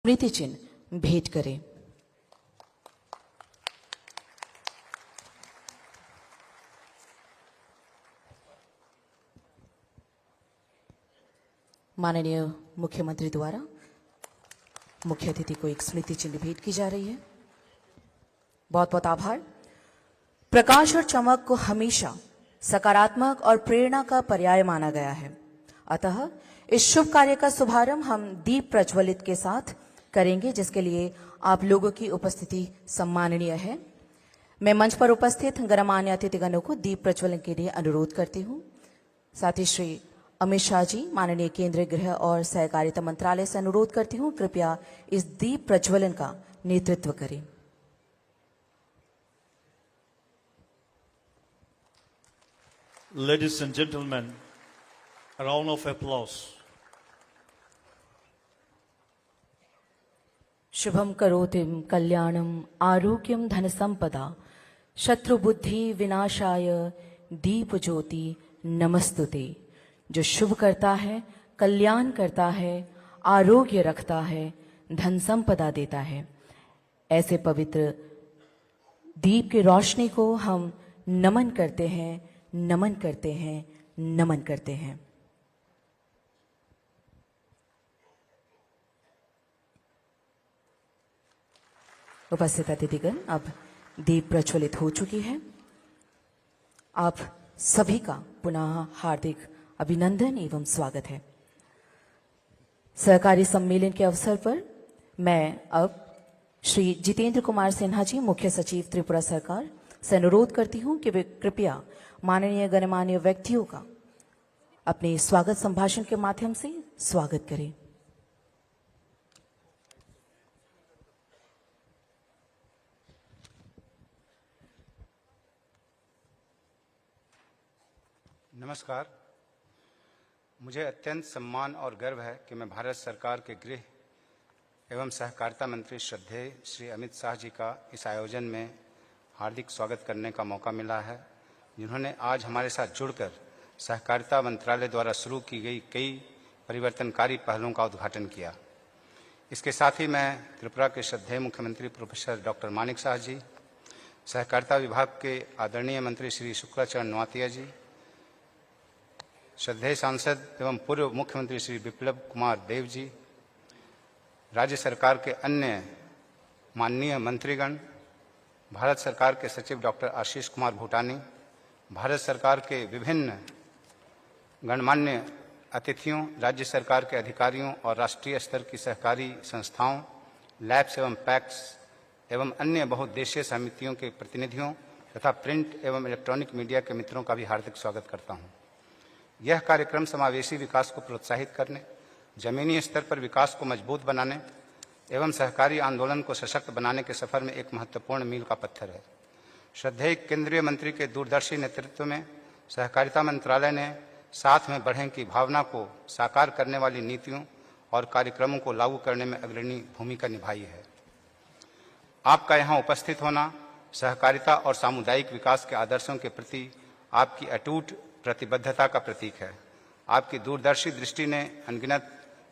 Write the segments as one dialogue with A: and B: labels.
A: स्मृति चिन्ह भेंट करें। माननीय मुख्यमंत्री द्वारा मुख्य अतिथि को एक स्मृति चिन्ह भेंट की जा रही है। बहुत बहुत आभार। प्रकाश और चमक को हमेशा सकारात्मक और प्रेरणा का पर्याय माना गया है, अतः इस शुभ कार्य का शुभारंभ हम दीप प्रज्वलित के साथ करेंगे, जिसके लिए आप लोगों की उपस्थिति सम्माननीय है। मैं मंच पर उपस्थित गणमान्य अतिथिगणों को दीप प्रज्वलन के लिए अनुरोध करती हूँ। साथ ही श्री अमित शाह जी, माननीय केंद्रीय गृह और सहकारिता मंत्रालय से अनुरोध करती हूँ, कृपया इस दीप प्रज्वलन का नेतृत्व करें।
B: Ladies and gentlemen, a round of applause.
A: Shubham करोतिम कल्याणम आरोग्यम धन संपदा शत्रु बुद्धि विनाशाय दीप ज्योति नमस्तुते। जो शुभ करता है, कल्याण करता है, आरोग्य रखता है, धन संपदा देता है, ऐसे पवित्र दीप की रोशनी को हम नमन करते हैं, नमन करते हैं, नमन करते हैं। उपस्थित अतिथिगण, अब दीप प्रज्वलित हो चुकी है। आप सभी का पुनः हार्दिक अभिनंदन एवं स्वागत है। सहकारी सम्मेलन के अवसर पर मैं अब श्री जितेंद्र कुमार सिन्हा जी, मुख्य सचिव त्रिपुरा सरकार, से अनुरोध करती हूं कि वे कृपया माननीय गणमान्य व्यक्तियों का अपने स्वागत संभाषण के माध्यम से स्वागत करें।
C: नमस्कार। मुझे अत्यंत सम्मान और गर्व है कि मैं भारत सरकार के गृह एवं सहकारिता मंत्री श्रद्धेय श्री अमित शाह जी का इस आयोजन में हार्दिक स्वागत करने का मौका मिला है, जिन्होंने आज हमारे साथ जुड़कर सहकारिता मंत्रालय द्वारा शुरू की गई कई परिवर्तनकारी पहलों का उद्घाटन किया। इसके साथ ही मैं त्रिपुरा के श्रद्धेय मुख्यमंत्री प्रोफेसर डॉक्टर मानिक शाह जी, सहकारिता विभाग के आदरणीय मंत्री श्री शुक्लाचरण नौतिया जी, श्रद्धेय सांसद एवं पूर्व मुख्यमंत्री श्री बिप्लब कुमार देव जी, राज्य सरकार के अन्य माननीय मंत्रीगण, भारत सरकार के सचिव डॉक्टर आशीष कुमार भूटानी, भारत सरकार के विभिन्न गणमान्य अतिथियों, राज्य सरकार के अधिकारियों और राष्ट्रीय स्तर की सहकारी संस्थाओं, लैब्स एवं पैक्स एवं अन्य बहुउद्देशीय समितियों के प्रतिनिधियों तथा प्रिंट एवं इलेक्ट्रॉनिक मीडिया के मित्रों का भी हार्दिक स्वागत करता हूं। यह कार्यक्रम समावेशी विकास को प्रोत्साहित करने, जमीनी स्तर पर विकास को मजबूत बनाने एवं सहकारी आंदोलन को सशक्त बनाने के सफर में एक महत्वपूर्ण मील का पत्थर है। श्रद्धेय केंद्रीय मंत्री के दूरदर्शी नेतृत्व में सहकारिता मंत्रालय ने साथ में बढ़ें की भावना को साकार करने वाली नीतियों और कार्यक्रमों को लागू करने में अग्रणी भूमिका निभाई है। आपका यहाँ उपस्थित होना सहकारिता और सामुदायिक विकास के आदर्शों के प्रति आपकी अटूट प्रतिबद्धता का प्रतीक है। आपकी दूरदर्शी दृष्टि ने अनगिनत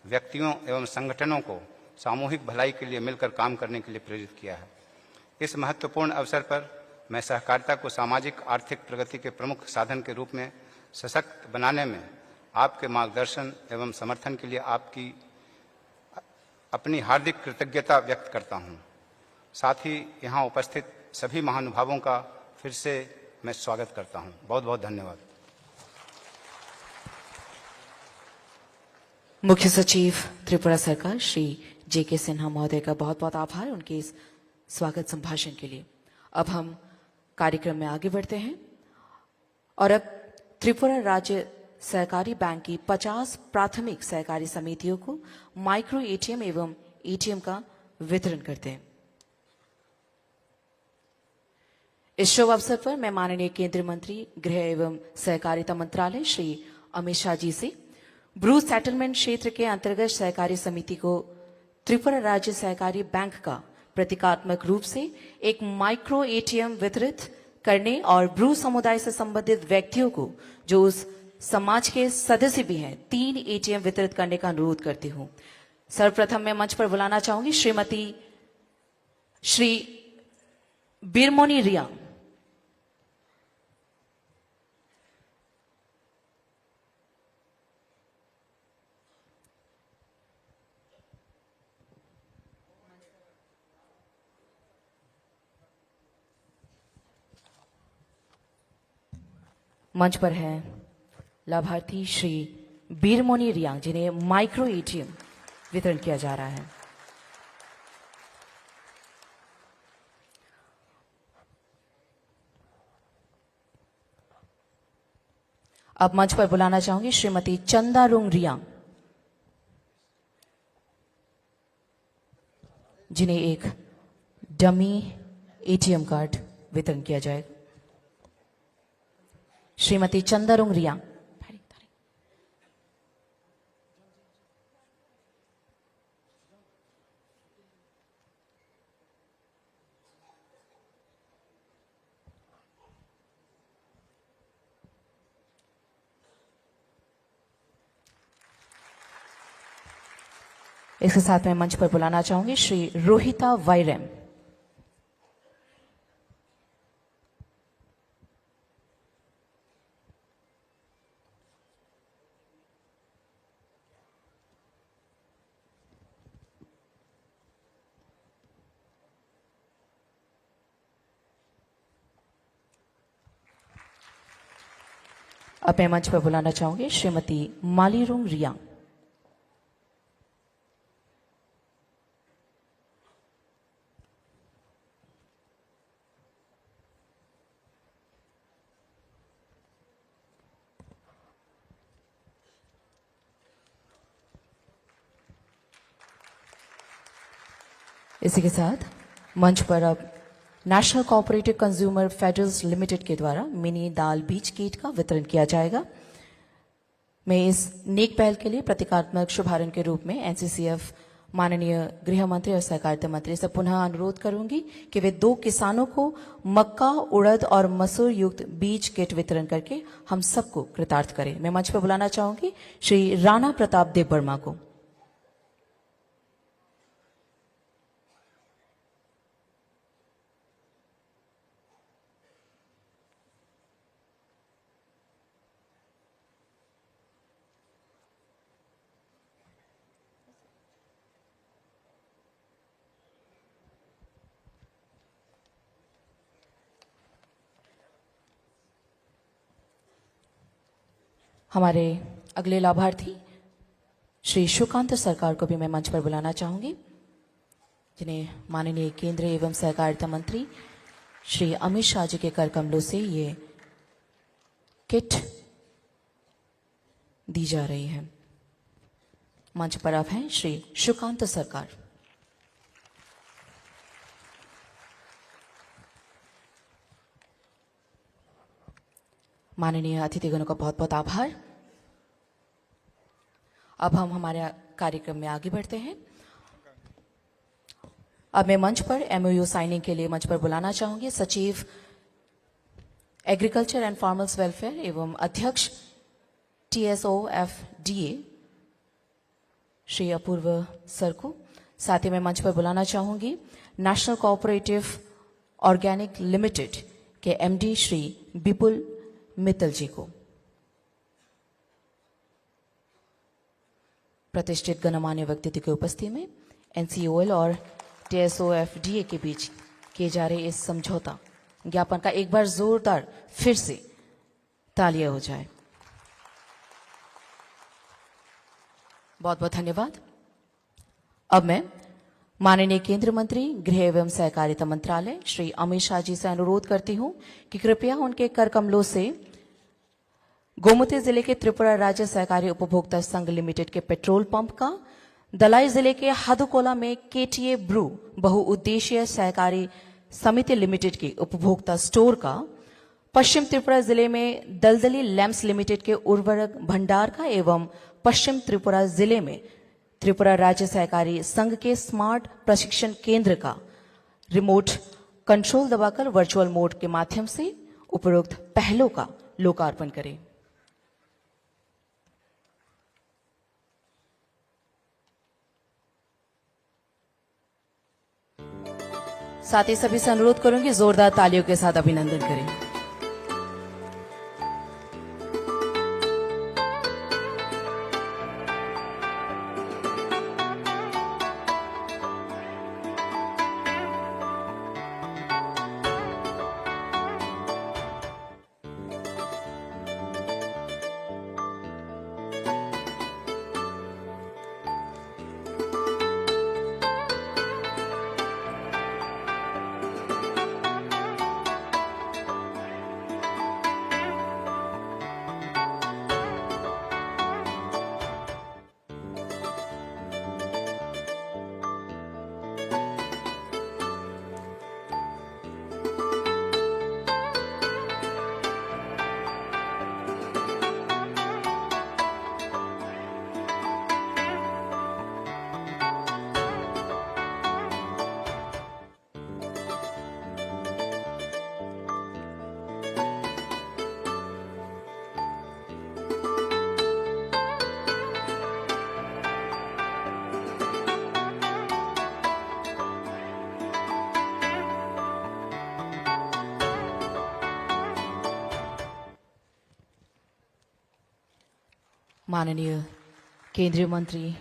C: व्यक्तियों एवं संगठनों को सामूहिक भलाई के लिए मिलकर काम करने के लिए प्रेरित किया है। इस महत्वपूर्ण अवसर पर मैं सहकारिता को सामाजिक आर्थिक प्रगति के प्रमुख साधन के रूप में सशक्त बनाने में आपके मार्गदर्शन एवं समर्थन के लिए आपकी अपनी हार्दिक कृतज्ञता व्यक्त करता हूँ। साथ ही यहाँ उपस्थित सभी महानुभावों का फिर से मैं स्वागत करता हूँ। बहुत बहुत धन्यवाद।
A: मुख्य सचिव त्रिपुरा सरकार श्री जे.के. सिन्हा महोदय का बहुत बहुत आभार उनके इस स्वागत संभाषण के लिए। अब हम कार्यक्रम में आगे बढ़ते हैं और अब त्रिपुरा राज्य सहकारी बैंक की 50 प्राथमिक सहकारी समितियों को माइक्रो एटीएम एवं एटीएम का वितरण करते हैं। इस शुभ अवसर पर मैं माननीय केंद्रीय मंत्री गृह एवं सहकारिता मंत्रालय श्री अमित शाह जी से ब्रू सेटलमेंट क्षेत्र के अंतर्गत सहकारी समिति को त्रिपुरा राज्य सहकारी बैंक का प्रतीकात्मक रूप से एक माइक्रो एटीएम वितरित करने और ब्रू समुदाय से संबंधित व्यक्तियों को जो उस समाज के सदस्य भी हैं 3 एटीएम वितरित करने का अनुरोध करती हूं। सर्वप्रथम मैं मंच पर बुलाना चाहूंगी श्री बीरमोनी रिया। मंच पर है लाभार्थी श्री बीरमोनी रियांग, जिन्हें माइक्रो एटीएम वितरण किया जा रहा है। अब मंच पर बुलाना चाहूंगी श्रीमती चंदारुंग रियांग, जिन्हें एक डमी एटीएम कार्ड वितरण किया जाएगा। श्रीमती चंदारुंग रियांग। इसके साथ मैं मंच पर बुलाना चाहूंगी श्री रोहिता वायरम। अब मैं मंच पर बुलाना चाहूंगी श्रीमती मालीरुंग रियांग। इसी के साथ मंच पर अब नेशनल कोऑपरेटिव कंज्यूमर फेडरल्स लिमिटेड के द्वारा मिनी दाल बीज किट का वितरण किया जाएगा। मैं इस नेक पहल के लिए प्रतीकात्मक शुभारंभ के रूप में एनसीसीएफ माननीय गृह मंत्री और सहकारिता मंत्री से पुनः अनुरोध करूंगी कि वे 2 किसानों को मक्का, उड़द और मसूर युक्त बीज किट वितरण करके हम सबको कृतार्थ करें। मैं मंच पर बुलाना चाहूंगी श्री राणा प्रताप देव वर्मा को। हमारे अगले लाभार्थी श्री सुकांत सरकार को भी मैं मंच पर बुलाना चाहूंगी, जिन्हें माननीय केंद्रीय एवं सहकारिता मंत्री श्री अमित शाह जी के कर कमलों से ये किट दी जा रही है। मंच पर अब हैं श्री सुकांत सरकार। माननीय अतिथिगणों का बहुत बहुत आभार। अब हम हमारे कार्यक्रम में आगे बढ़ते हैं। अब मैं मंच पर एमओयू साइनिंग के लिए मंच पर बुलाना चाहूंगी सचिव एग्रीकल्चर एंड फार्मर्स वेलफेयर एवं अध्यक्ष TSOFDA श्री अपूर्व सर को। साथ ही मैं मंच पर बुलाना चाहूंगी नेशनल कोऑपरेटिव ऑर्गेनिक लिमिटेड के MD श्री विपुल मित्तल जी को। प्रतिष्ठित गणमान्य व्यक्तित्व की उपस्थिति में NCOL और TSOFDA के बीच किए जा रहे इस समझौता ज्ञापन का एक बार जोरदार फिर से तालियां हो जाए। बहुत बहुत धन्यवाद। अब मैं माननीय केंद्रीय मंत्री गृह एवं सहकारिता मंत्रालय श्री अमित शाह जी से अनुरोध करती हूं कि कृपया उनके कर कमलों से गोमती जिले के त्रिपुरा राज्य सहकारी उपभोक्ता संघ लिमिटेड के पेट्रोल पंप का, दलाई जिले के हादुकोला में KTA ब्रू बहुउद्देशीय सहकारी समिति लिमिटेड के उपभोक्ता स्टोर का, पश्चिम त्रिपुरा जिले में दलदली लैम्प्स लिमिटेड के उर्वरक भंडार का एवं पश्चिम त्रिपुरा जिले में त्रिपुरा राज्य सहकारी संघ के स्मार्ट प्रशिक्षण केंद्र का रिमोट कंट्रोल दबाकर वर्चुअल मोड के माध्यम से उपरोक्त पहलों का लोकार्पण करें। साथ ही सभी से अनुरोध करूंगी जोरदार तालियों के साथ अभिनंदन करें। माननीय केंद्रीय मंत्री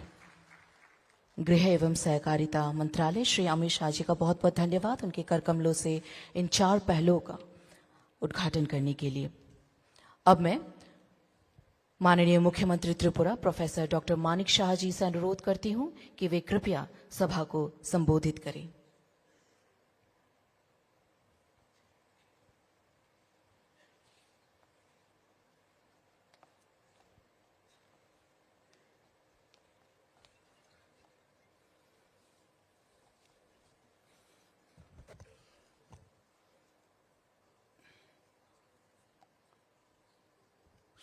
A: गृह एवं सहकारिता मंत्रालय श्री अमित शाह जी का बहुत बहुत धन्यवाद उनके कर कमलों से इन 4 पहलों का उद्घाटन करने के लिए। अब मैं माननीय मुख्यमंत्री त्रिपुरा प्रोफेसर डॉक्टर मानिक शाह जी से अनुरोध करती हूं कि वे कृपया सभा को संबोधित करें।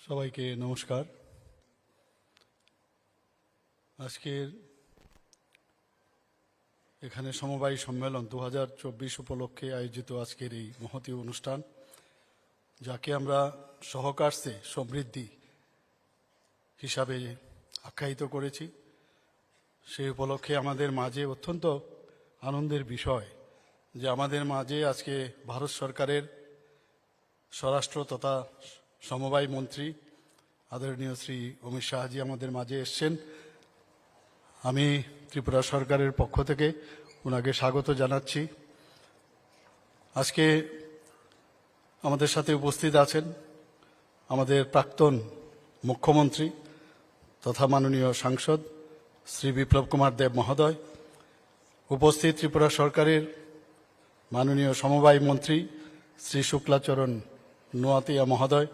D: সবাইকে নমস্কার। আজকের এখানে সমবায় সম্মেলন 2024 উপলক্ষে আয়োজিত আজকের এই মহতী অনুষ্ঠান, যাকে আমরা সহকার সে সমৃদ্ধি হিসাবে আখ্যায়িত করেছি, সেই উপলক্ষে আমাদের মাঝে অত্যন্ত আনন্দের বিষয় যে আমাদের মাঝে আজকে ভারত সরকারের স্বরাষ্ট্র তথা সমবায় মন্ত্রী আদরণীয় শ্রী অমিত শাহজি আমাদের মাঝে এসছেন। আমি ত্রিপুরা সরকারের পক্ষ থেকে ওনাকে স্বাগত জানাচ্ছি। আজকে আমাদের সাথে উপস্থিত আছেন আমাদের প্রাক্তন মুখ্যমন্ত্রী তথা মাননীয় সাংসদ শ্রী বিপ্লব কুমার দেব মহোদয়, উপস্থিত ত্রিপুরা সরকারের মাননীয় সমবায় মন্ত্রী শ্রী শুক্লাচরণ নোয়াতিয়া মহোদয়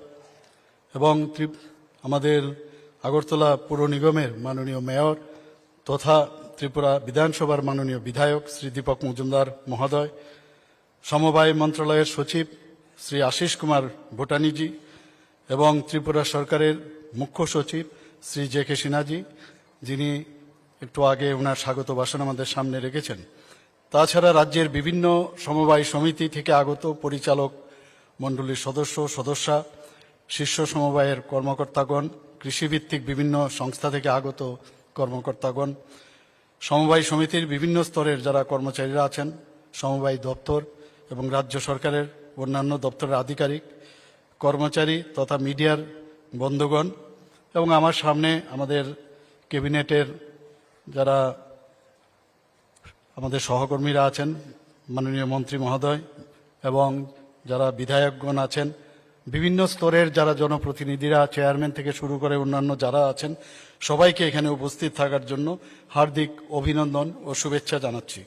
D: এবং আমাদের আগরতলা পৌর নিগমের মাননীয় মেয়র তথা ত্রিপুরা বিধানসভার মাননীয় বিধায়ক শ্রী দীপক মজুমদার মহোদয়, সমবায় মন্ত্রণালয়ের সচিব শ্রী আশিস কুমার ভুটানিজি এবং ত্রিপুরা সরকারের মুখ্য সচিব শ্রী জে কে সিনহাজি, যিনি একটু আগে ওনার স্বাগত ভাষণ আমাদের সামনে রেখেছেন। তাছাড়া রাজ্যের বিভিন্ন সমবায় সমিতি থেকে আগত পরিচালক মণ্ডলীর সদস্যা, শীর্ষ সমবায়ের কর্মকর্তাগণ, কৃষিভিত্তিক বিভিন্ন সংস্থা থেকে আগত কর্মকর্তাগণ, সমবায় সমিতির বিভিন্ন স্তরের যারা কর্মচারীরা আছেন, সমবায় দপ্তর এবং রাজ্য সরকারের অন্যান্য দপ্তরের আধিকারিক, কর্মচারী তথা মিডিয়ার বন্ধুগণ এবং আমার সামনে আমাদের ক্যাবিনেটের যারা আমাদের সহকর্মীরা আছেন, মাননীয় মন্ত্রী মহোদয় এবং যারা বিধায়কগণ আছেন, বিভিন্ন স্তরের যারা জনপ্রতিনিধিরা, চেয়ারম্যান থেকে শুরু করে অন্যান্য যারা আছেন, সবাইকে এখানে উপস্থিত থাকার জন্য হার্দিক অভিনন্দন ও শুভেচ্ছা জানাচ্ছি।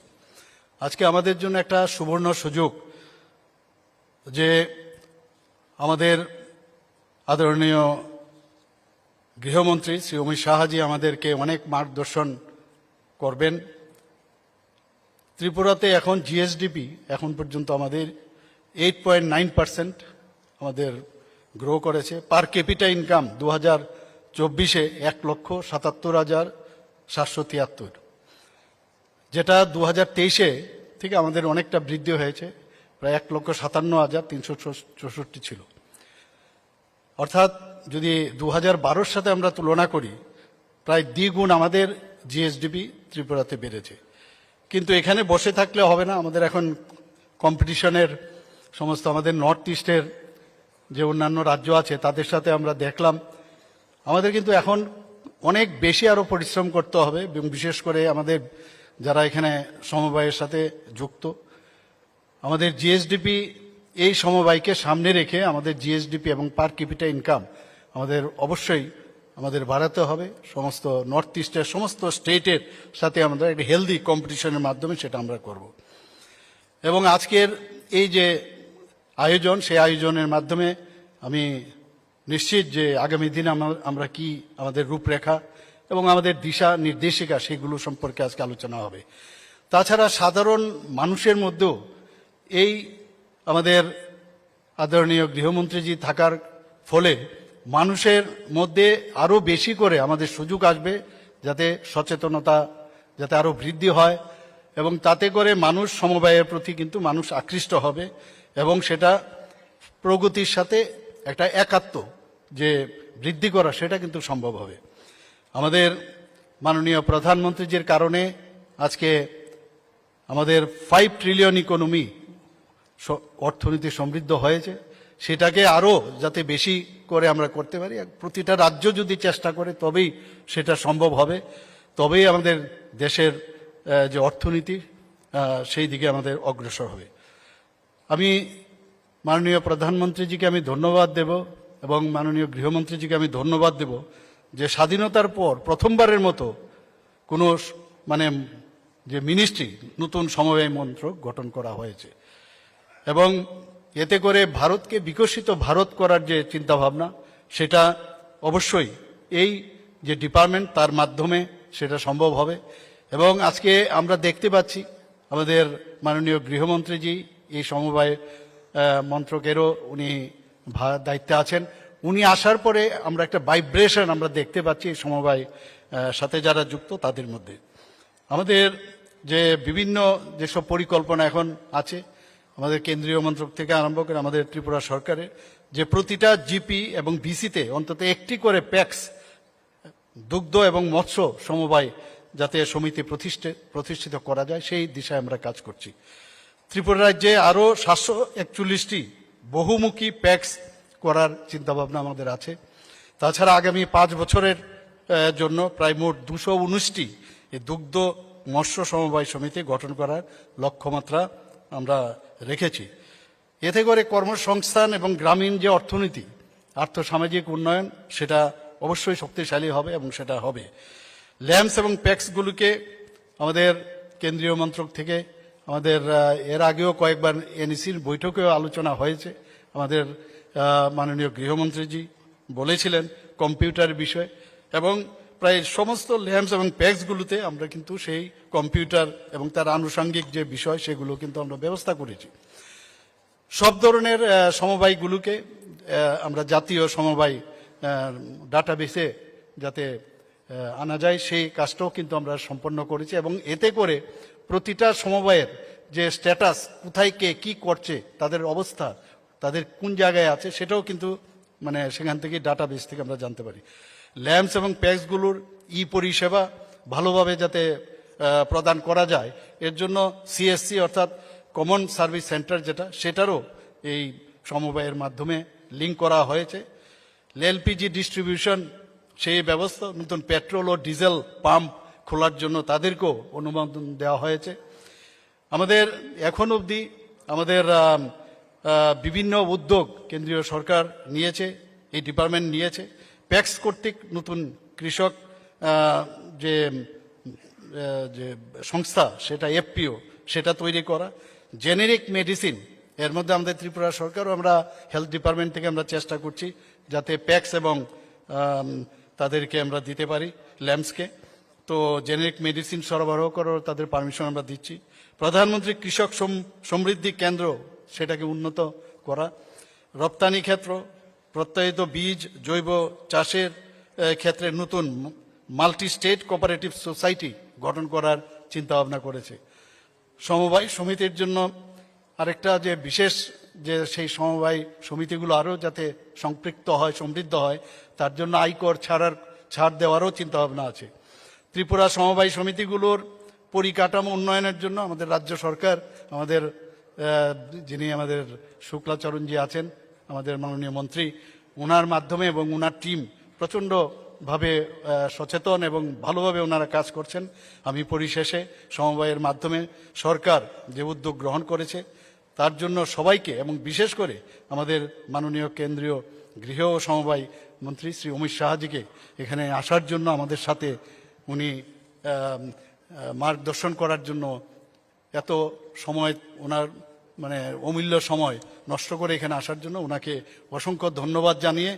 D: আজকে আমাদের জন্য একটা সুবর্ণ সুযোগ যে আমাদের আদরণীয় গৃহমন্ত্রী শ্রী অমিত শাহজি আমাদেরকে অনেক মার্গদর্শন করবেন। ত্রিপুরাতে এখন জিএসডিপি এখন পর্যন্ত আমাদের 8.9% আমাদের গ্রো করেছে। পার ক্যাপিটা ইনকাম 2024-এ 1,77,773, যেটা 2023-এ থেকে আমাদের অনেকটা বৃদ্ধি হয়েছে, প্রায় 1,57,364 ছিল। অর্থাৎ যদি 2012-এর সাথে আমরা তুলনা করি, প্রায় দ্বিগুণ আমাদের জিএসডিপি ত্রিপুরাতে বেড়েছে। কিন্তু এখানে বসে থাকলে হবে না, আমাদের এখন কম্পিটিশনের সমস্ত আমাদের নর্থ ইস্টের যে অন্যান্য রাজ্য আছে তাদের সাথে আমরা দেখলাম আমাদের কিন্তু এখন অনেক বেশি আরো পরিশ্রম করতে হবে, এবং বিশেষ করে আমাদের যারা এখানে সমবায়ের সাথে যুক্ত, আমাদের জিএসডিপি এই সমবায়কে সামনে রেখে আমাদের জিএসডিপি এবং পার ক্যাপিটা ইনকাম আমাদের অবশ্যই আমাদের বাড়াতে হবে। সমস্ত নর্থ ইস্টের সমস্ত স্টেটের সাথে আমরা একটা হেলদি কম্পিটিশনের মাধ্যমে সেটা আমরা করব। এবং আজকের এই যে আয়োজন, সেই আয়োজনের মাধ্যমে আমি নিশ্চিত যে আগামী দিনে আমরা কি আমাদের রূপরেখা এবং আমাদের দিশা নির্দেশিকা সেগুলো সম্পর্কে আজকে আলোচনা হবে। তাছাড়া সাধারণ মানুষের মধ্যেও এই আমাদের আদরণীয় গৃহমন্ত্রীজি থাকার ফলে মানুষের মধ্যে আরো বেশি করে আমাদের সুযোগ আসবে, যাতে সচেতনতা যাতে আরো বৃদ্ধি হয়, এবং তাতে করে মানুষ সমবায়ের প্রতি কিন্তু মানুষ আকৃষ্ট হবে, এবং সেটা প্রগতির সাথে একটা একাত্ম যে বৃদ্ধি করা সেটা কিন্তু সম্ভব হবে। আমাদের মাননীয় প্রধানমন্ত্রীজির কারণে আজকে আমাদের 5 ট্রিলিয়ন ইকোনমি অর্থনীতি সমৃদ্ধ হয়েছে, সেটাকে আরো যাতে বেশি করে আমরা করতে পারি, প্রতিটা রাজ্য যদি চেষ্টা করে তবেই সেটা সম্ভব হবে, তবেই আমাদের দেশের যে অর্থনীতি সেই দিকে আমাদের অগ্রসর হবে। আমি মাননীয় প্রধানমন্ত্রীজিকে আমি ধন্যবাদ দেব এবং মাননীয় গৃহমন্ত্রীজিকে আমি ধন্যবাদ দেব যে স্বাধীনতার পর প্রথমবারের মতো কোনো যে মিনিস্ট্রি নতুন সমবায় মন্ত্রক গঠন করা হয়েছে, এবং এতে করে ভারতকে বিকশিত ভারত করার যে চিন্তাভাবনা সেটা অবশ্যই এই যে ডিপার্টমেন্ট তার মাধ্যমে সেটা সম্ভব হবে। এবং আজকে আমরা দেখতে পাচ্ছি আমাদের মাননীয় গৃহমন্ত্রীজি এই সমবায় মন্ত্রকেরও উনি দায়িত্বে আছেন। উনি আসার পরে আমরা একটা ভাইব্রেশন আমরা দেখতে পাচ্ছি এই সমবায় সাথে যারা যুক্ত তাদের মধ্যে। আমাদের যে বিভিন্ন যেসব পরিকল্পনা এখন আছে আমাদের কেন্দ্রীয় মন্ত্রক থেকে আরম্ভ করে আমাদের ত্রিপুরা সরকারের, যে প্রতিটা জিপি এবং বিসিতে অন্তত একটি করে প্যাক্স দুগ্ধ এবং মৎস্য সমবায় যাতে সমিতি প্রতিষ্ঠিত করা যায় সেই দিশায় আমরা কাজ করছি। ত্রিপুরা রাজ্যে আরও 741টি বহুমুখী প্যাক্স করার চিন্তাভাবনা আমাদের আছে। তাছাড়া আগামী 5 বছরের জন্য প্রায় মোট 219টি এই দুগ্ধ মৎস্য সমবায় সমিতি গঠন করার লক্ষ্যমাত্রা আমরা রেখেছি। এতে করে কর্মসংস্থান এবং গ্রামীণ যে অর্থনীতি আর্থসামাজিক উন্নয়ন সেটা অবশ্যই শক্তিশালী হবে, এবং সেটা হবে। ল্যাম্পস এবং প্যাক্সগুলোকে আমাদের কেন্দ্রীয় মন্ত্রক থেকে আমাদের এর আগেও কয়েকবার এনইসির বৈঠকেও আলোচনা হয়েছে। আমাদের মাননীয় গৃহমন্ত্রীজি বলেছিলেন কম্পিউটার বিষয়, এবং প্রায় সমস্ত ল্যাম্পস এবং প্যাক্সগুলোতে আমরা কিন্তু সেই কম্পিউটার এবং তার আনুষঙ্গিক যে বিষয় সেগুলো কিন্তু আমরা ব্যবস্থা করেছি। সব ধরনের সমবায়গুলোকে আমরা জাতীয় সমবায় ডাটাবেসে যাতে আনা যায় সেই কাজটাও কিন্তু আমরা সম্পন্ন করেছি, এবং এতে করে প্রতিটা সমবায়ের যে স্ট্যাটাস, কোথায় কে কি করছে, তাদের অবস্থা, তাদের কোন জায়গায় আছে সেটাও কিন্তু সেখান থেকে ডাটাবেস থেকে আমরা জানতে পারি। ল্যাম্পস এবং প্যাক্সগুলোর পরিষেবা ভালোভাবে যাতে প্রদান করা যায় এর জন্য সিএসসি অর্থাৎ কমন সার্ভিস সেন্টার যেটা, সেটারও এই সমবায়ের মাধ্যমে লিঙ্ক করা হয়েছে। এলপিজি ডিস্ট্রিবিউশন সেই ব্যবস্থা, নতুন পেট্রোল ও ডিজেল পাম্প খোলার জন্য তাদেরকেও অনুমোদন দেওয়া হয়েছে। আমাদের এখন অবধি আমাদের বিভিন্ন উদ্যোগ কেন্দ্রীয় সরকার নিয়েছে, এই ডিপার্টমেন্ট নিয়েছে। প্যাক্স কর্তৃক নতুন কৃষক যে সংস্থা সেটা এফপিও সেটা তৈরি করা। জেনেরিক মেডিসিন, এর মধ্যে আমাদের ত্রিপুরা সরকারও আমরা হেলথ ডিপার্টমেন্ট থেকে আমরা চেষ্টা করছি যাতে প্যাক্স এবং তাদেরকে আমরা দিতে পারি ল্যাম্পসকে। তো জেনেরিক মেডিসিন সরবরাহ করার তাদের পারমিশন আমরা দিচ্ছি। প্রধানমন্ত্রী কৃষক সমৃদ্ধি কেন্দ্র সেটাকে উন্নত করা। রপ্তানি ক্ষেত্র, প্রত্যয়িত বীজ, জৈব চাষের ক্ষেত্রে নতুন মাল্টি স্টেট কোঅপারেটিভ সোসাইটি গঠন করার চিন্তা ভাবনা করেছে। সমবায় সমিতির জন্য আরেকটা যে বিশেষ যে সেই সমবায় সমিতিগুলো আরও যাতে সম্পৃক্ত হয়, সমৃদ্ধ হয়, তার জন্য আয়কর ছাড় দেওয়ারও চিন্তা ভাবনা আছে। ত্রিপুরা সমবায় সমিতিগুলোর পরিকাঠামো উন্নয়নের জন্য আমাদের রাজ্য সরকার, আমাদের যিনি আমাদের শুক্লাচরণজি আছেন, আমাদের মাননীয় মন্ত্রী, ওনার মাধ্যমে এবং ওনার টিম প্রচণ্ডভাবে সচেতন এবং ভালোভাবে ওনারা কাজ করছেন। আমি পরিশেষে সমবায়ের মাধ্যমে সরকার যে উদ্যোগ গ্রহণ করেছে তার জন্য সবাইকে এবং বিশেষ করে আমাদের মাননীয় কেন্দ্রীয় গৃহ ও সমবায় মন্ত্রী শ্রী অমিত শাহজিকে এখানে আসার জন্য, আমাদের সাথে উনি মার্গদর্শন করার জন্য এত সময় ওনার মানে অমূল্য সময় নষ্ট করে এখানে আসার জন্য ওনাকে অসংখ্য ধন্যবাদ জানিয়ে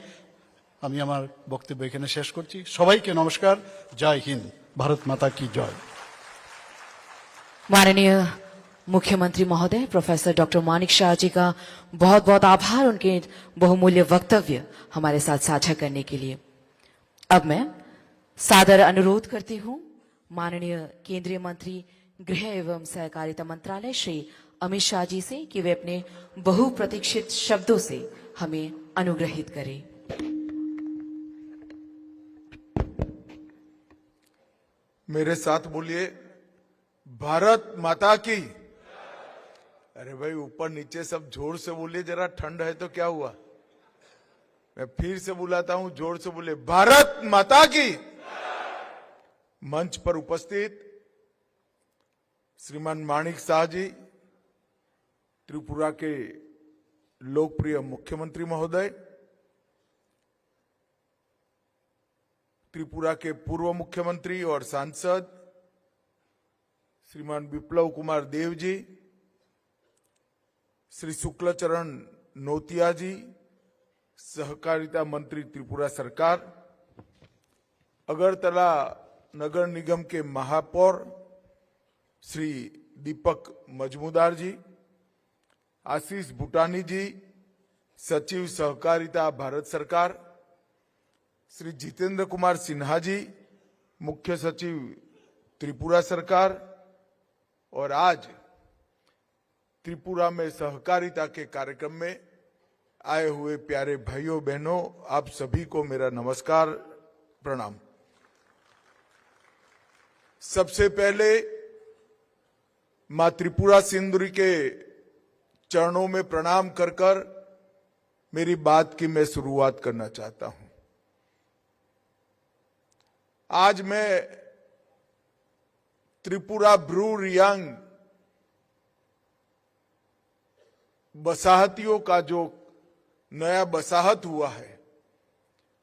D: আমি আমার বক্তব্য এখানে শেষ করছি। সবাইকে নমস্কার। জয় হিন্দ, ভারত মাতা কি জয়।
A: माननीय मुख्यमंत्री महोदय प्रोफेसर डॉक्टर मानिक शाह जी का बहुत बहुत आभार उनके बहुमूल्य वक्तव्य हमारे साथ साझा करने के लिए। अब मैं सादर अनुरोध करती हूं माननीय केंद्रीय मंत्री गृह एवं सहकारिता मंत्रालय श्री अमित शाह जी से कि वे अपने बहुप्रतीक्षित शब्दों से हमें अनुग्रहित करें।
E: मेरे साथ बोलिए, भारत माता की। अरे भाई, ऊपर नीचे सब जोर से बोलिए, जरा ठंड है तो क्या हुआ। मैं फिर से बुलाता हूं, जोर से बोलिए, भारत माता की। मंच पर उपस्थित श्रीमान माणिक शाह जी, त्रिपुरा के लोकप्रिय मुख्यमंत्री महोदय, त्रिपुरा के पूर्व मुख्यमंत्री और सांसद श्रीमान विप्लव कुमार देव जी, श्री शुक्लचरण नोतिया जी, सहकारिता मंत्री त्रिपुरा सरकार, अगरतला नगर निगम के महापौर श्री दीपक मजमूदार जी, आशीष भूटानी जी, सचिव सहकारिता भारत सरकार, श्री जितेंद्र कुमार सिन्हा जी, मुख्य सचिव त्रिपुरा सरकार, और आज त्रिपुरा में सहकारिता के कार्यक्रम में आए हुए प्यारे भाइयों बहनों, आप सभी को मेरा नमस्कार, प्रणाम। सबसे पहले मां त्रिपुरा सुंदरी के चरणों में प्रणाम कर कर मेरी बात की मैं शुरुआत करना चाहता हूं। आज मैं त्रिपुरा ब्रू रियांग बसाहतियों का जो नया बसाहत हुआ है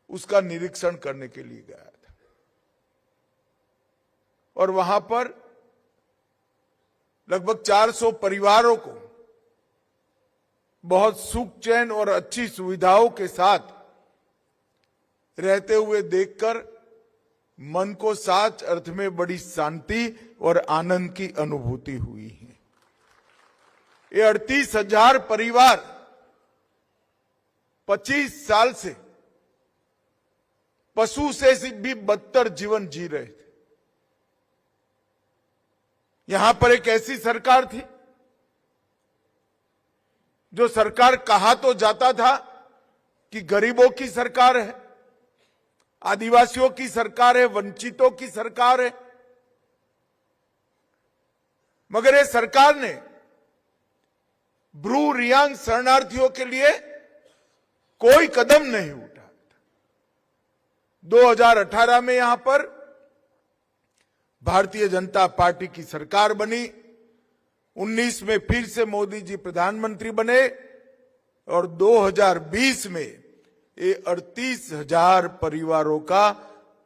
E: उसका निरीक्षण करने के लिए गया था, और वहां पर लगभग 400 परिवारों को बहुत सुख चैन और अच्छी सुविधाओं के साथ रहते हुए देखकर मन को सच अर्थ में बड़ी शांति और आनंद की अनुभूति हुई है। ये 38,000 परिवार 25 साल से पशु से भी बदतर जीवन जी रहे थे। यहां पर एक ऐसी सरकार थी जो सरकार कहा तो जाता था कि गरीबों की सरकार है, आदिवासियों की सरकार है, वंचितों की सरकार है, मगर ये सरकार ने ब्रू रियांग शरणार्थियों के लिए कोई कदम नहीं उठाया। 2018 में यहां पर भारतीय जनता पार्टी की सरकार बनी, 19 में फिर से मोदी जी प्रधानमंत्री बने, और 2020 में ये 38,000 परिवारों का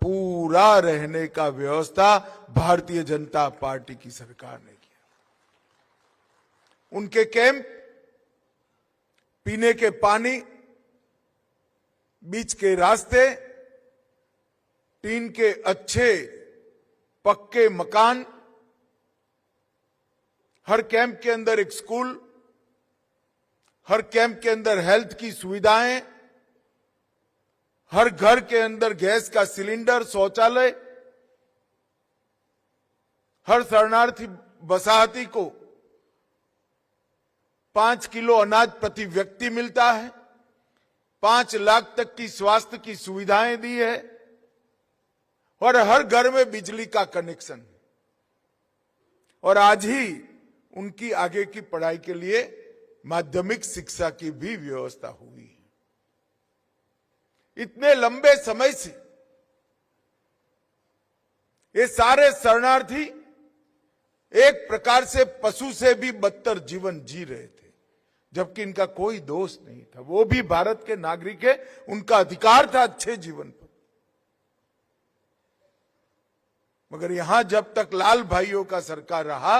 E: पूरा रहने का व्यवस्था भारतीय जनता पार्टी की सरकार ने किया। उनके कैंप, पीने के पानी, बीच के रास्ते, टीन के अच्छे पक्के मकान, हर कैंप के अंदर एक स्कूल, हर कैंप के अंदर हेल्थ की सुविधाएं, हर घर के अंदर गैस का सिलेंडर, शौचालय, हर शरणार्थी बसाहती को 5 किलो अनाज प्रति व्यक्ति मिलता है, 5 लाख तक की स्वास्थ्य की सुविधाएं दी है, और हर घर में बिजली का कनेक्शन। और आज ही उनकी आगे की पढ़ाई के लिए माध्यमिक शिक्षा की भी व्यवस्था हुई है। इतने लंबे समय से ये सारे शरणार्थी एक प्रकार से पशु से भी बदतर जीवन जी रहे थे, जबकि इनका कोई दोष नहीं था। वो भी भारत के नागरिक है, उनका अधिकार था अच्छे जीवन पर। मगर यहां जब तक लाल भाइयों का सरकार रहा,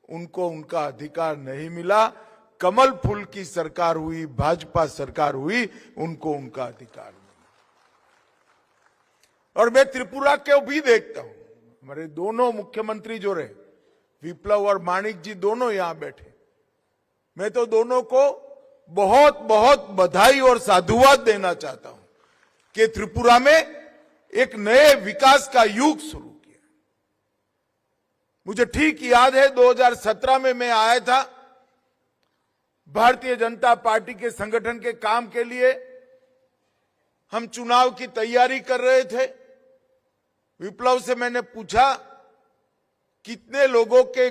E: उनको उनका अधिकार नहीं मिला। कमल फूल की सरकार हुई, भाजपा सरकार हुई, उनको उनका अधिकार मिला। और मैं त्रिपुरा को भी देखता हूं, हमारे दोनों मुख्यमंत्री जो रहे, विप्लव और माणिक जी दोनों यहां बैठे, मैं तो दोनों को बहुत बहुत बधाई और साधुवाद देना चाहता हूं कि त्रिपुरा में एक नए विकास का युग शुरू किया। मुझे ठीक याद है 2017 में मैं आया था भारतीय जनता पार्टी के संगठन के काम के लिए। हम चुनाव की तैयारी कर रहे थे। विप्लव से मैंने पूछा कितने लोगों के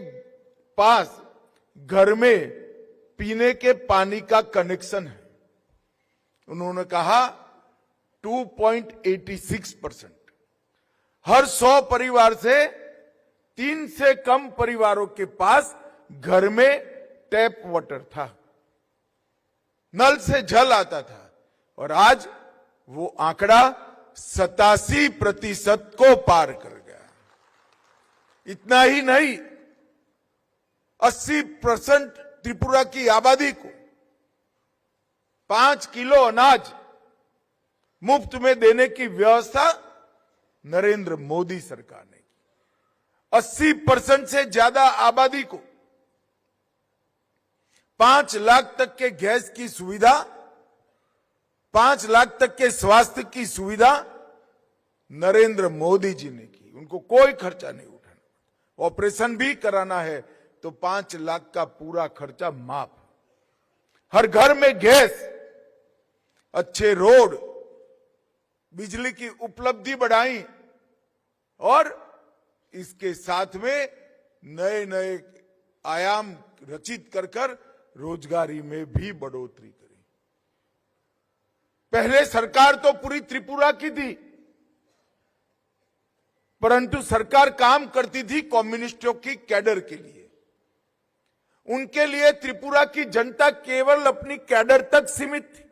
E: पास घर में पीने के पानी का कनेक्शन है। उन्होंने कहा 2.86%। हर 100 परिवार से 3 से कम परिवारों के पास घर में टैप वाटर था, नल से जल आता था। और आज वो आंकड़ा 87% को पार कर गया। इतना ही नहीं, 80% त्रिपुरा की आबादी को 5 किलो अनाज मुफ्त में देने की व्यवस्था नरेंद्र मोदी सरकार ने की। 80% से ज्यादा आबादी को 5 लाख तक के गैस की सुविधा, 5 लाख तक के स्वास्थ्य की सुविधा नरेंद्र मोदी जी ने की। उनको कोई खर्चा नहीं उठाना। ऑपरेशन भी कराना है तो 5 लाख का पूरा खर्चा माफ। हर घर में गैस, अच्छे रोड, बिजली की उपलब्धि बढ़ाई और इसके साथ में नए नए आयाम रचित कर रोजगारी में भी बढ़ोतरी करी। पहले सरकार तो पूरी त्रिपुरा की थी, परंतु सरकार काम करती थी कम्युनिस्टों की कैडर के लिए। उनके लिए त्रिपुरा की जनता केवल अपनी कैडर तक सीमित थी।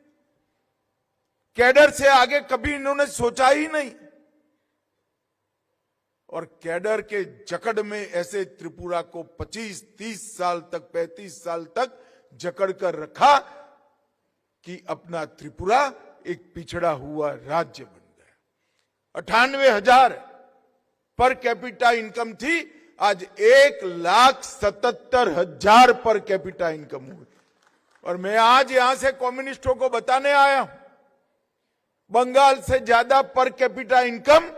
E: कैडर से आगे कभी इन्होंने सोचा ही नहीं। और कैडर के जकड़ में ऐसे त्रिपुरा को 25-30 साल तक, 35 साल तक जकड़ कर रखा कि अपना त्रिपुरा एक पिछड़ा हुआ राज्य बन गया। 98,000 पर कैपिटा इनकम थी, आज 1,77,000 पर कैपिटा इनकम हुई। और मैं आज यहां से कम्युनिस्टों को बताने आया हूं, बंगाल से ज्यादा पर कैपिटा इनकम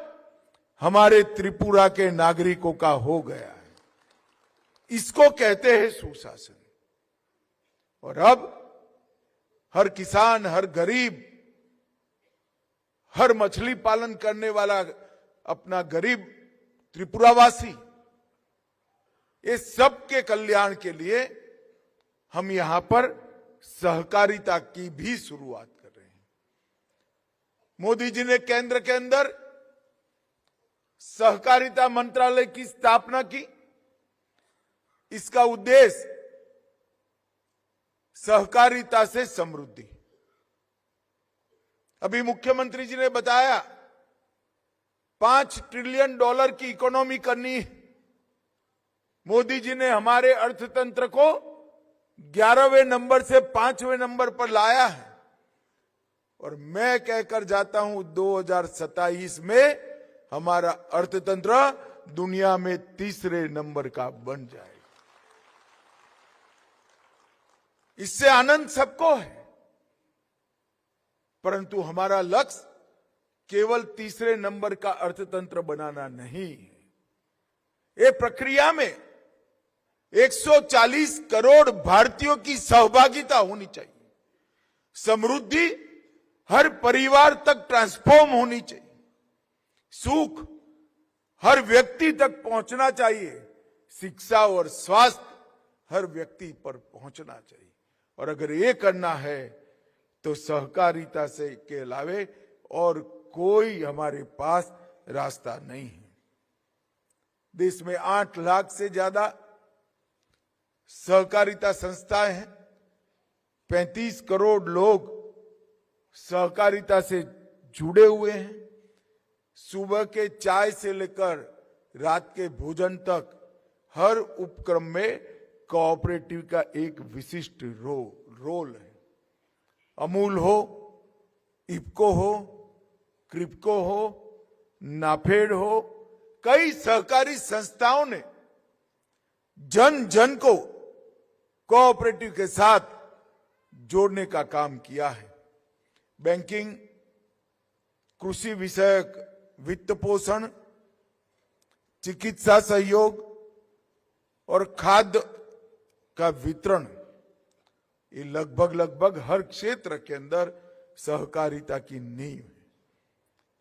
E: हमारे त्रिपुरा के नागरिकों का हो गया है। इसको कहते हैं सुशासन। और अब हर किसान, हर गरीब, हर मछली पालन करने वाला अपना गरीब त्रिपुरावासी, ये सबके कल्याण के लिए हम यहां पर सहकारिता की भी शुरुआत कर रहे हैं। मोदी जी ने केंद्र के अंदर सहकारिता मंत्रालय की स्थापना की। इसका उद्देश्य सहकारिता से समृद्धि। अभी मुख्यमंत्री जी ने बताया 5 ट्रिलियन डॉलर की इकोनॉमी करनी है। मोदी जी ने हमारे अर्थतंत्र को 11वें नंबर से 5वें नंबर पर लाया है। और मैं कहकर जाता हूं 2027 में हमारा अर्थतंत्र दुनिया में 3रे नंबर का बन जाएगा। इससे आनंद सबको है, परंतु हमारा लक्ष्य केवल 3रे नंबर का अर्थतंत्र बनाना नहीं है। ये प्रक्रिया में 140 करोड़ भारतीयों की सहभागिता होनी चाहिए। समृद्धि हर परिवार तक ट्रांसफॉर्म होनी चाहिए। सुख हर व्यक्ति तक पहुंचना चाहिए। शिक्षा और स्वास्थ्य हर व्यक्ति पर पहुंचना चाहिए। और अगर ये करना है तो सहकारिता से के अलावे और कोई हमारे पास रास्ता नहीं है। देश में 8 लाख से ज्यादा सहकारिता संस्थाएं हैं। 35 करोड़ लोग सहकारिता से जुड़े हुए हैं। सुबह के चाय से लेकर रात के भोजन तक हर उपक्रम में कोऑपरेटिव का एक विशिष्ट रोल है। अमूल हो, इफको हो, क्रिप्को हो, नाफेड हो, कई सहकारी संस्थाओं ने जन जन को कोऑपरेटिव के साथ जोड़ने का काम किया है। बैंकिंग, कृषि विषयक वित्त पोषण, चिकित्सा सहयोग और खाद्य का वितरण, ये लगभग हर क्षेत्र के अंदर सहकारिता की नींव है।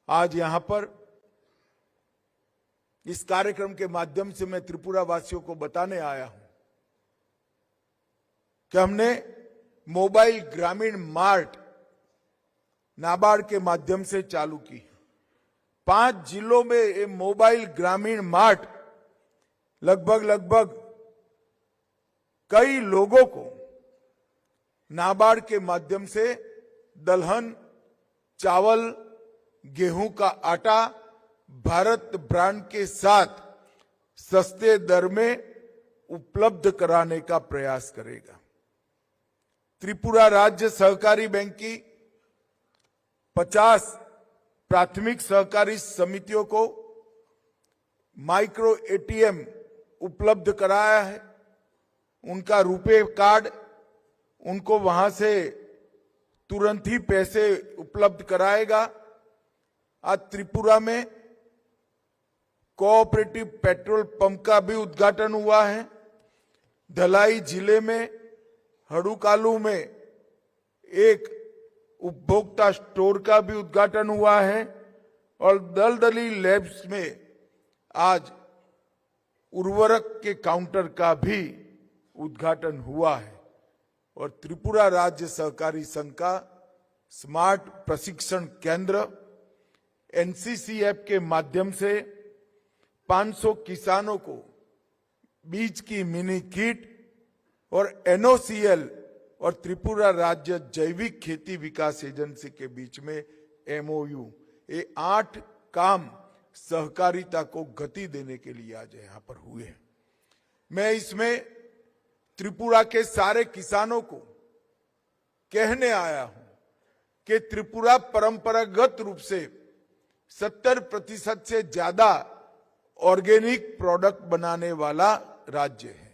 E: आज यहां पर इस कार्यक्रम के माध्यम से मैं त्रिपुरा वासियों को बताने आया हूं कि हमने मोबाइल ग्रामीण मार्ट नाबार्ड के माध्यम से चालू की। 5 जिलों में ये मोबाइल ग्रामीण मार्ट लगभग कई लोगों को नाबार्ड के माध्यम से दलहन, चावल, गेहूं का आटा भारत ब्रांड के साथ सस्ते दर में उपलब्ध कराने का प्रयास करेगा। त्रिपुरा राज्य सहकारी बैंक की 50 प्राथमिक सहकारी समितियों को माइक्रो एटीएम उपलब्ध कराया है। उनका रुपे कार्ड उनको वहां से तुरंत ही पैसे उपलब्ध कराएगा। आज त्रिपुरा में कोऑपरेटिव पेट्रोल पंप का भी उद्घाटन हुआ है। धलाई जिले में हड़ुकालू में एक उपभोक्ता स्टोर का भी उद्घाटन हुआ है और दलदली लैब्स में आज उर्वरक के काउंटर का भी उद्घाटन हुआ है। और त्रिपुरा राज्य सहकारी संघ का स्मार्ट प्रशिक्षण केंद्र एनसीसी ऐप के माध्यम से 500 किसानों को बीज की मिनी किट और एनओसीएल और त्रिपुरा राज्य जैविक खेती विकास एजेंसी के बीच में एमओयू, ये 8 काम सहकारिता को गति देने के लिए आज यहां पर हुए हैं। मैं इसमें त्रिपुरा के सारे किसानों को कहने आया हूं कि त्रिपुरा परंपरागत रूप से 70% से ज्यादा ऑर्गेनिक प्रोडक्ट बनाने वाला राज्य है।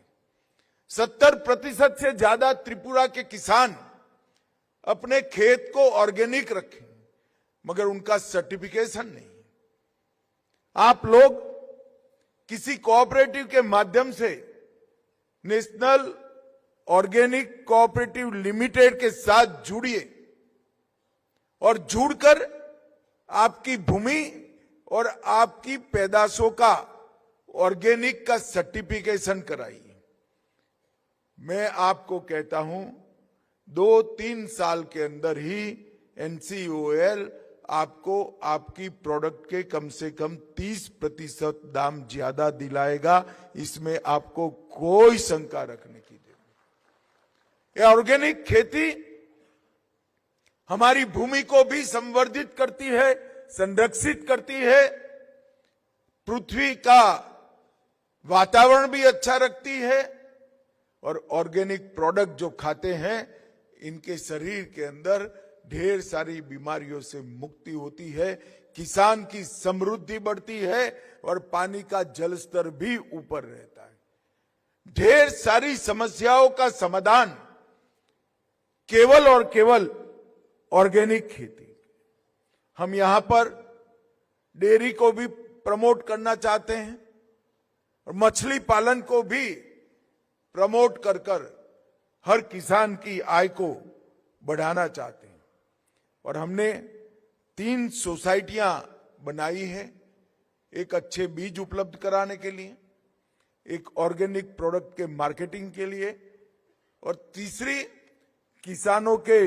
E: 70% से ज्यादा त्रिपुरा के किसान अपने खेत को ऑर्गेनिक रखें, मगर उनका सर्टिफिकेशन नहीं। आप लोग किसी कोऑपरेटिव के माध्यम से नेशनल ऑर्गेनिक कोऑपरेटिव लिमिटेड के साथ जुड़िए और जुड़कर आपकी भूमि और आपकी पैदाशों का ऑर्गेनिक का सर्टिफिकेशन कराइए। मैं आपको कहता हूं 2-3 साल के अंदर ही एनसीओएल आपको आपकी प्रोडक्ट के कम से कम 30% दाम ज्यादा दिलाएगा। इसमें आपको कोई शंका रखने की जरूरत। ये ऑर्गेनिक खेती हमारी भूमि को भी संवर्धित करती है, संरक्षित करती है, पृथ्वी का वातावरण भी अच्छा रखती है और ऑर्गेनिक प्रोडक्ट जो खाते हैं इनके शरीर के अंदर ढेर सारी बीमारियों से मुक्ति होती है, किसान की समृद्धि बढ़ती है और पानी का जल स्तर भी ऊपर रहता है। ढेर सारी समस्याओं का समाधान केवल और केवल ऑर्गेनिक खेती। हम यहां पर डेयरी को भी प्रमोट करना चाहते हैं और मछली पालन को भी प्रमोट कर हर किसान की आय को बढ़ाना चाहते हैं। और हमने 3 सोसाइटियां बनाई है, एक अच्छे बीज उपलब्ध कराने के लिए, एक ऑर्गेनिक प्रोडक्ट के मार्केटिंग के लिए, और तीसरी किसानों के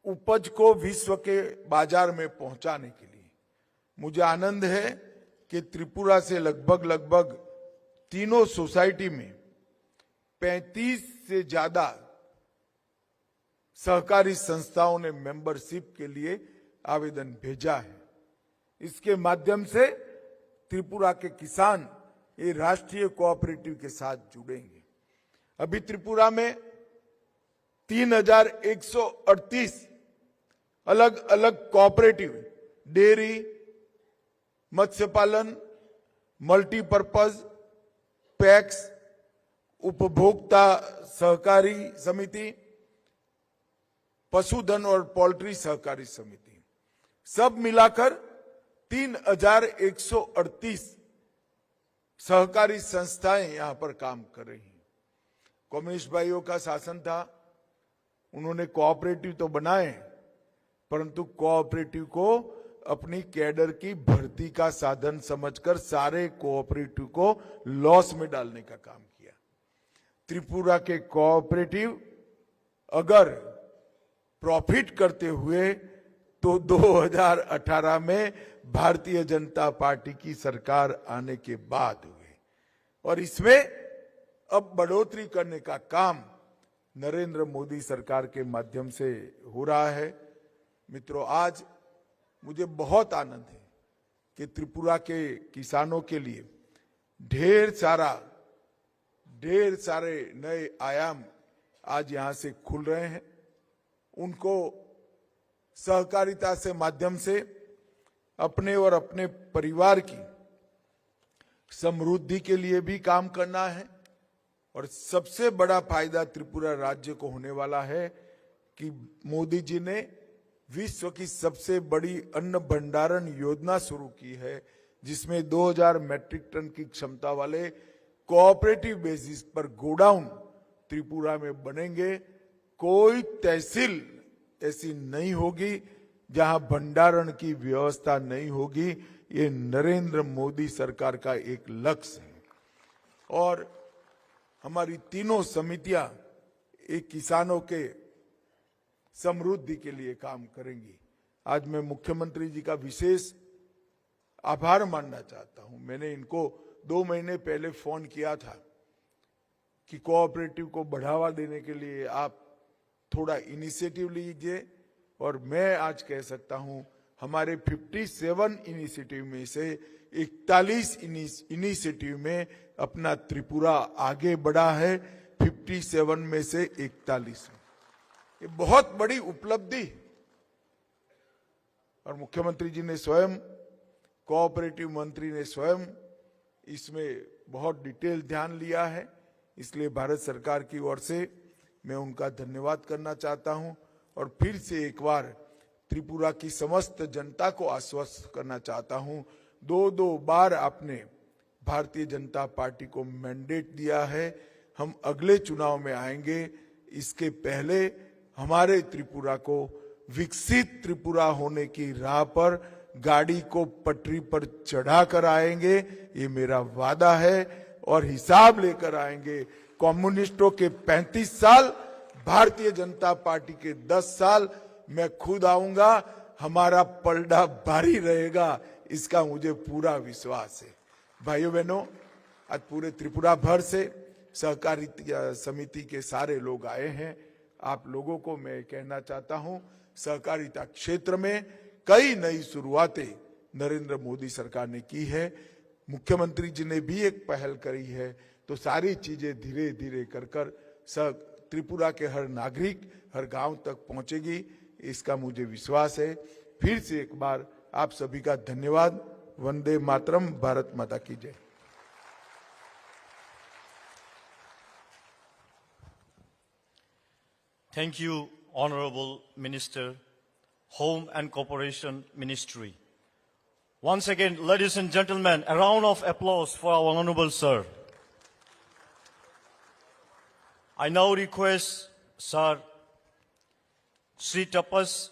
E: उपज को विश्व के बाजार में पहुंचाने के लिए। मुझे आनंद है कि त्रिपुरा से लगभग तीनों सोसाइटी में 35 से ज्यादा सहकारी संस्थाओं ने मेंबरशिप के लिए आवेदन भेजा है। इसके माध्यम से त्रिपुरा के किसान ये राष्ट्रीय कोऑपरेटिव के साथ जुड़ेंगे। अभी त्रिपुरा में 3138 अलग अलग कोऑपरेटिव, डेयरी, मत्स्य पालन, मल्टीपर्पज, पैक्स, उपभोक्ता सहकारी समिति, पशुधन और पोल्ट्री सहकारी समिति, सब मिलाकर 3138 सहकारी संस्थाएं यहां पर काम कर रही हैं। कम्युनिस्ट भाइयों का शासन था, उन्होंने कोऑपरेटिव तो बनाए, परंतु कोऑपरेटिव को अपनी कैडर की भर्ती का साधन समझकर सारे कोऑपरेटिव को लॉस में डालने का काम किया। त्रिपुरा के कोऑपरेटिव अगर प्रॉफिट करते हुए तो 2018 में भारतीय जनता पार्टी की सरकार आने के बाद हुए, और इसमें अब बढ़ोतरी करने का काम नरेंद्र मोदी सरकार के माध्यम से हो रहा है। मित्रों, आज मुझे बहुत आनंद है कि त्रिपुरा के किसानों के लिए ढेर सारे नए आयाम आज यहां से खुल रहे हैं। उनको सहकारिता से माध्यम से अपने और अपने परिवार की समृद्धि के लिए भी काम करना है, और सबसे बड़ा फायदा त्रिपुरा राज्य को होने वाला है कि मोदी जी ने विश्व की सबसे बड़ी अन्न भंडारण योजना शुरू की है, जिसमें 2000 मैट्रिक टन की क्षमता वाले कोऑपरेटिव बेसिस पर गोडाउन त्रिपुरा में बनेंगे। कोई तहसील ऐसी नहीं होगी जहां भंडारण की व्यवस्था नहीं होगी। ये नरेंद्र मोदी सरकार का एक लक्ष्य है, और हमारी तीनों समितियां एक किसानों के समृद्धि के लिए काम करेंगी। आज मैं मुख्यमंत्री जी का विशेष आभार मानना चाहता हूं। मैंने इनको 2 महीने पहले फोन किया था कि कोऑपरेटिव को बढ़ावा देने के लिए आप थोड़ा इनिशिएटिव लीजिए, और मैं आज कह सकता हूं हमारे 57 इनिशिएटिव में से 41 इनिशिएटिव में अपना त्रिपुरा आगे बढ़ा है, 57 में से 41 में। ये बहुत बड़ी उपलब्धि, और मुख्यमंत्री जी ने स्वयं, कोऑपरेटिव मंत्री ने स्वयं इसमें बहुत डिटेल ध्यान लिया है। इसलिए भारत सरकार की ओर से मैं उनका धन्यवाद करना चाहता हूं, और फिर से एक बार त्रिपुरा की समस्त जनता को आश्वस्त करना चाहता हूं। 2 बार आपने भारतीय जनता पार्टी को मैंडेट दिया है। हम अगले चुनाव में आएंगे, इसके पहले हमारे त्रिपुरा को विकसित त्रिपुरा होने की राह पर गाड़ी को पटरी पर चढ़ा कर आएंगे, ये मेरा वादा है, और हिसाब लेकर आएंगे। कम्युनिस्टों के 35 साल, भारतीय जनता पार्टी के 10 साल, मैं खुद आऊंगा, हमारा पलड़ा भारी रहेगा, इसका मुझे पूरा विश्वास है। भाइयों बहनों, आज पूरे त्रिपुरा भर से सहकारी समिति के सारे लोग आए हैं। आप लोगों को मैं कहना चाहता हूं, सहकारिता क्षेत्र में कई नई शुरुआतें नरेंद्र मोदी सरकार ने की है। मुख्यमंत्री जी ने भी एक पहल करी है, तो सारी चीजें धीरे धीरे कर त्रिपुरा के हर नागरिक, हर गांव तक पहुंचेगी, इसका मुझे विश्वास है। फिर से एक बार आप सभी का धन्यवाद। वंदे मातरम। भारत माता की जय।
B: Thank you, Honorable Minister, Home and Corporation Ministry. Once again, ladies and gentlemen, a round of applause for our Honorable Sir. I now request Sir Sri Tapas